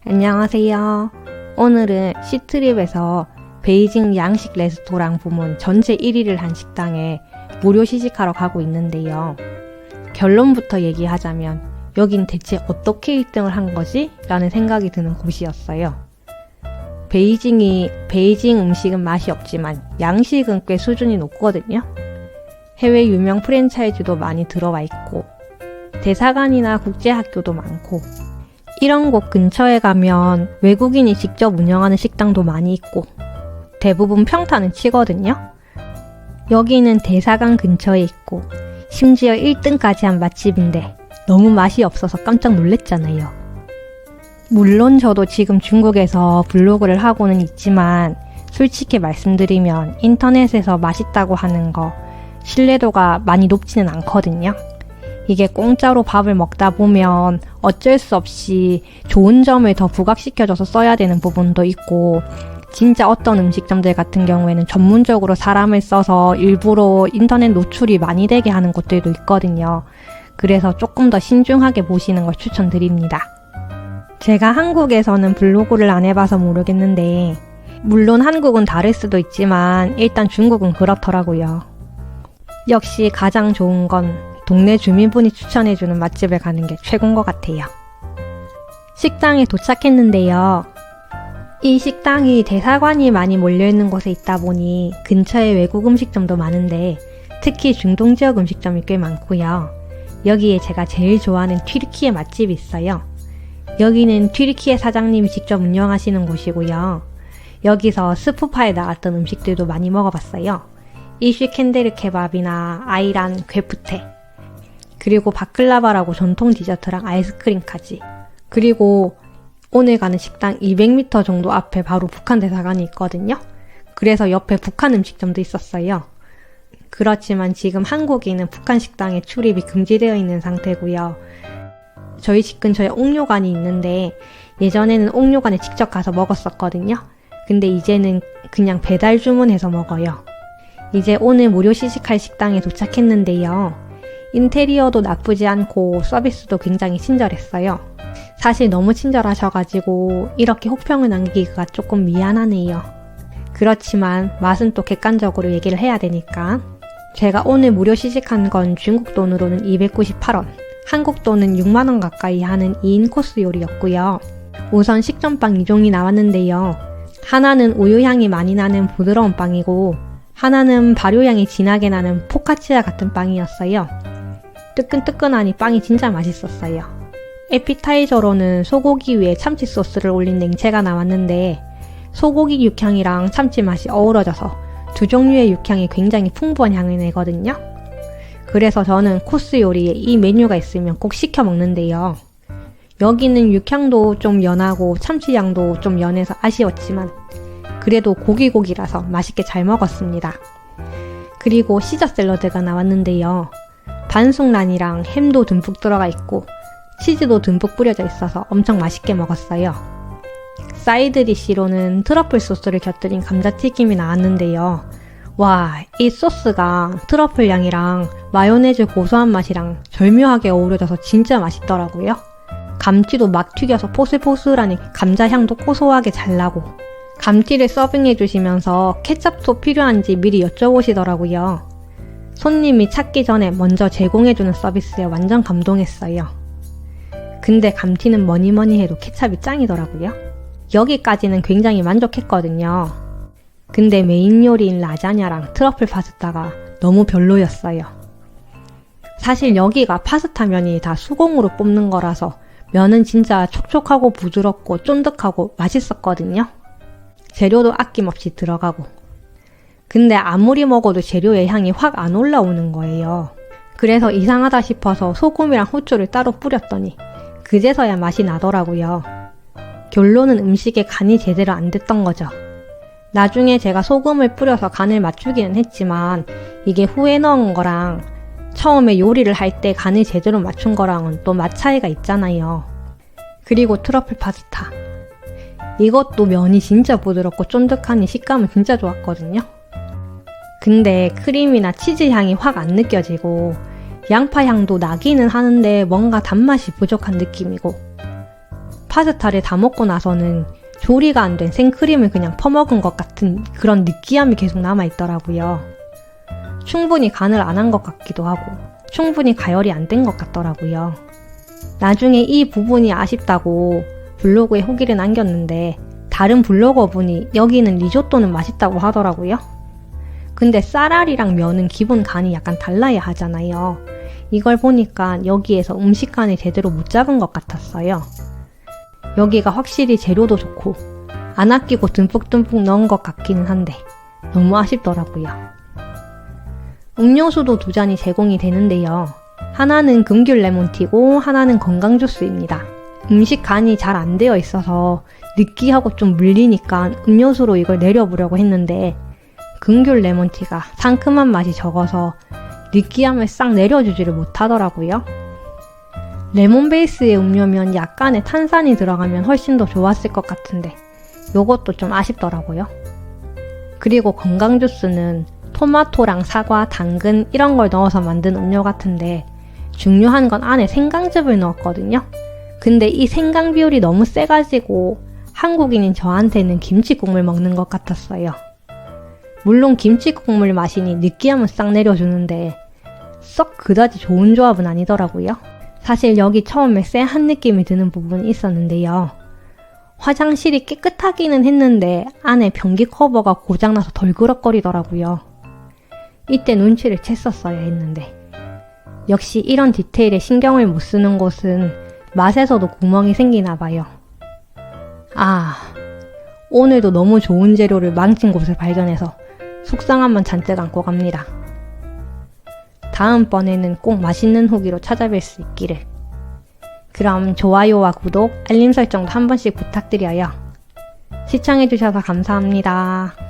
안녕하세요. 오늘은 시트립에서 베이징 양식 레스토랑 부문 전체 1위를 한 식당에 무료 시식하러 가고 있는데요. 결론부터 얘기하자면 여긴 대체 어떻게 1등을 한 거지? 라는 생각이 드는 곳이었어요. 베이징 음식은 맛이 없지만 양식은 꽤 수준이 높거든요. 해외 유명 프랜차이즈도 많이 들어와 있고 대사관이나 국제학교도 많고 이런 곳 근처에 가면 외국인이 직접 운영하는 식당도 많이 있고 대부분 평타는 치거든요. 여기는 대사관 근처에 있고 심지어 1등까지 한 맛집인데 너무 맛이 없어서 깜짝 놀랐잖아요. 물론 저도 지금 중국에서 블로그를 하고는 있지만 솔직히 말씀드리면 인터넷에서 맛있다고 하는 거 신뢰도가 많이 높지는 않거든요. 이게 공짜로 밥을 먹다 보면 어쩔 수 없이 좋은 점을 더 부각시켜줘서 써야 되는 부분도 있고 진짜 어떤 음식점들 같은 경우에는 전문적으로 사람을 써서 일부러 인터넷 노출이 많이 되게 하는 곳들도 있거든요. 그래서 조금 더 신중하게 보시는 걸 추천드립니다. 제가 한국에서는 블로그를 안 해봐서 모르겠는데 물론 한국은 다를 수도 있지만 일단 중국은 그렇더라고요. 역시 가장 좋은 건 동네 주민분이 추천해주는 맛집을 가는 게 최고인 것 같아요. 식당에 도착했는데요. 이 식당이 대사관이 많이 몰려있는 곳에 있다 보니 근처에 외국 음식점도 많은데 특히 중동 지역 음식점이 꽤 많고요. 여기에 제가 제일 좋아하는 튀르키예 맛집이 있어요. 여기는 튀르키예 사장님이 직접 운영하시는 곳이고요. 여기서 스프파에 나왔던 음식들도 많이 먹어봤어요. 이슈 캔데르 케밥이나 아이란 괴프테 그리고 바클라바라고 전통 디저트랑 아이스크림까지. 그리고 오늘 가는 식당 200m 정도 앞에 바로 북한 대사관이 있거든요. 그래서 옆에 북한 음식점도 있었어요. 그렇지만 지금 한국에는 북한 식당에 출입이 금지되어 있는 상태고요. 저희 집 근처에 옥류관이 있는데 예전에는 옥류관에 직접 가서 먹었었거든요. 근데 이제는 그냥 배달 주문해서 먹어요. 이제 오늘 무료 시식할 식당에 도착했는데요. 인테리어도 나쁘지 않고 서비스도 굉장히 친절했어요. 사실 너무 친절하셔가지고 이렇게 호평을 남기기가 조금 미안하네요. 그렇지만 맛은 또 객관적으로 얘기를 해야 되니까 제가 오늘 무료 시식한 건 중국 돈으로는 298원, 한국 돈은 6만원 가까이 하는 2인 코스 요리였고요. 우선 식전빵 2종이 나왔는데요. 하나는 우유향이 많이 나는 부드러운 빵이고 하나는 발효향이 진하게 나는 포카치아 같은 빵이었어요. 뜨끈뜨끈하니 빵이 진짜 맛있었어요. 에피타이저로는 소고기 위에 참치 소스를 올린 냉채가 나왔는데 소고기 육향이랑 참치 맛이 어우러져서 두 종류의 육향이 굉장히 풍부한 향을 내거든요. 그래서 저는 코스 요리에 이 메뉴가 있으면 꼭 시켜 먹는데요. 여기는 육향도 좀 연하고 참치향도 좀 연해서 아쉬웠지만 그래도 고기라서 맛있게 잘 먹었습니다. 그리고 시저 샐러드가 나왔는데요. 반숙란이랑 햄도 듬뿍 들어가 있고 치즈도 듬뿍 뿌려져 있어서 엄청 맛있게 먹었어요. 사이드 디시로는 트러플 소스를 곁들인 감자튀김이 나왔는데요. 와, 이 소스가 트러플 향이랑 마요네즈 고소한 맛이랑 절묘하게 어우러져서 진짜 맛있더라고요. 감튀도 막 튀겨서 포슬포슬하니 감자향도 고소하게 잘 나고 감튀를 서빙해 주시면서 케첩도 필요한지 미리 여쭤보시더라고요. 손님이 찾기 전에 먼저 제공해주는 서비스에 완전 감동했어요. 근데 감튀는 뭐니뭐니 해도 케첩이 짱이더라고요. 여기까지는 굉장히 만족했거든요. 근데 메인 요리인 라자냐랑 트러플 파스타가 너무 별로였어요. 사실 여기가 파스타 면이 다 수공으로 뽑는 거라서 면은 진짜 촉촉하고 부드럽고 쫀득하고 맛있었거든요. 재료도 아낌없이 들어가고 근데 아무리 먹어도 재료의 향이 확 안 올라오는 거예요. 그래서 이상하다 싶어서 소금이랑 후추를 따로 뿌렸더니 그제서야 맛이 나더라고요. 결론은 음식에 간이 제대로 안 됐던 거죠. 나중에 제가 소금을 뿌려서 간을 맞추기는 했지만 이게 후에 넣은 거랑 처음에 요리를 할 때 간을 제대로 맞춘 거랑은 또 맛 차이가 있잖아요. 그리고 트러플 파스타. 이것도 면이 진짜 부드럽고 쫀득하니 식감은 진짜 좋았거든요. 근데 크림이나 치즈 향이 확 안 느껴지고 양파 향도 나기는 하는데 뭔가 단맛이 부족한 느낌이고 파스타를 다 먹고 나서는 조리가 안 된 생크림을 그냥 퍼먹은 것 같은 그런 느끼함이 계속 남아있더라고요. 충분히 간을 안 한 것 같기도 하고 충분히 가열이 안 된 것 같더라고요. 나중에 이 부분이 아쉽다고 블로그에 후기를 남겼는데 다른 블로거분이 여기는 리조또는 맛있다고 하더라고요. 근데 쌀알이랑 면은 기본 간이 약간 달라야 하잖아요. 이걸 보니까 여기에서 음식 간을 제대로 못 잡은 것 같았어요. 여기가 확실히 재료도 좋고 안 아끼고 듬뿍듬뿍 넣은 것 같기는 한데 너무 아쉽더라고요. 음료수도 2잔이 제공이 되는데요. 하나는 금귤 레몬티고 하나는 건강 주스입니다. 음식 간이 잘 안 되어 있어서 느끼하고 좀 물리니까 음료수로 이걸 내려보려고 했는데 금귤 레몬티가 상큼한 맛이 적어서 느끼함을 싹 내려주지를 못하더라고요. 레몬 베이스의 음료면 약간의 탄산이 들어가면 훨씬 더 좋았을 것 같은데 요것도 좀 아쉽더라고요. 그리고 건강 주스는 토마토랑 사과, 당근 이런 걸 넣어서 만든 음료 같은데 중요한 건 안에 생강즙을 넣었거든요. 근데 이 생강 비율이 너무 세가지고 한국인인 저한테는 김치국물 먹는 것 같았어요. 물론 김치국물 맛이니 느끼함은 싹 내려주는데 썩 그다지 좋은 조합은 아니더라고요. 사실 여기 처음에 쎄한 느낌이 드는 부분이 있었는데요. 화장실이 깨끗하기는 했는데 안에 변기 커버가 고장나서 덜그럭거리더라고요. 이때 눈치를 챘었어야 했는데 역시 이런 디테일에 신경을 못 쓰는 곳은 맛에서도 구멍이 생기나 봐요. 아, 오늘도 너무 좋은 재료를 망친 곳을 발견해서 속상함만 잔뜩 안고 갑니다. 다음번에는 꼭 맛있는 후기로 찾아뵐 수 있기를. 그럼 좋아요와 구독, 알림 설정도 한 번씩 부탁드려요. 시청해주셔서 감사합니다.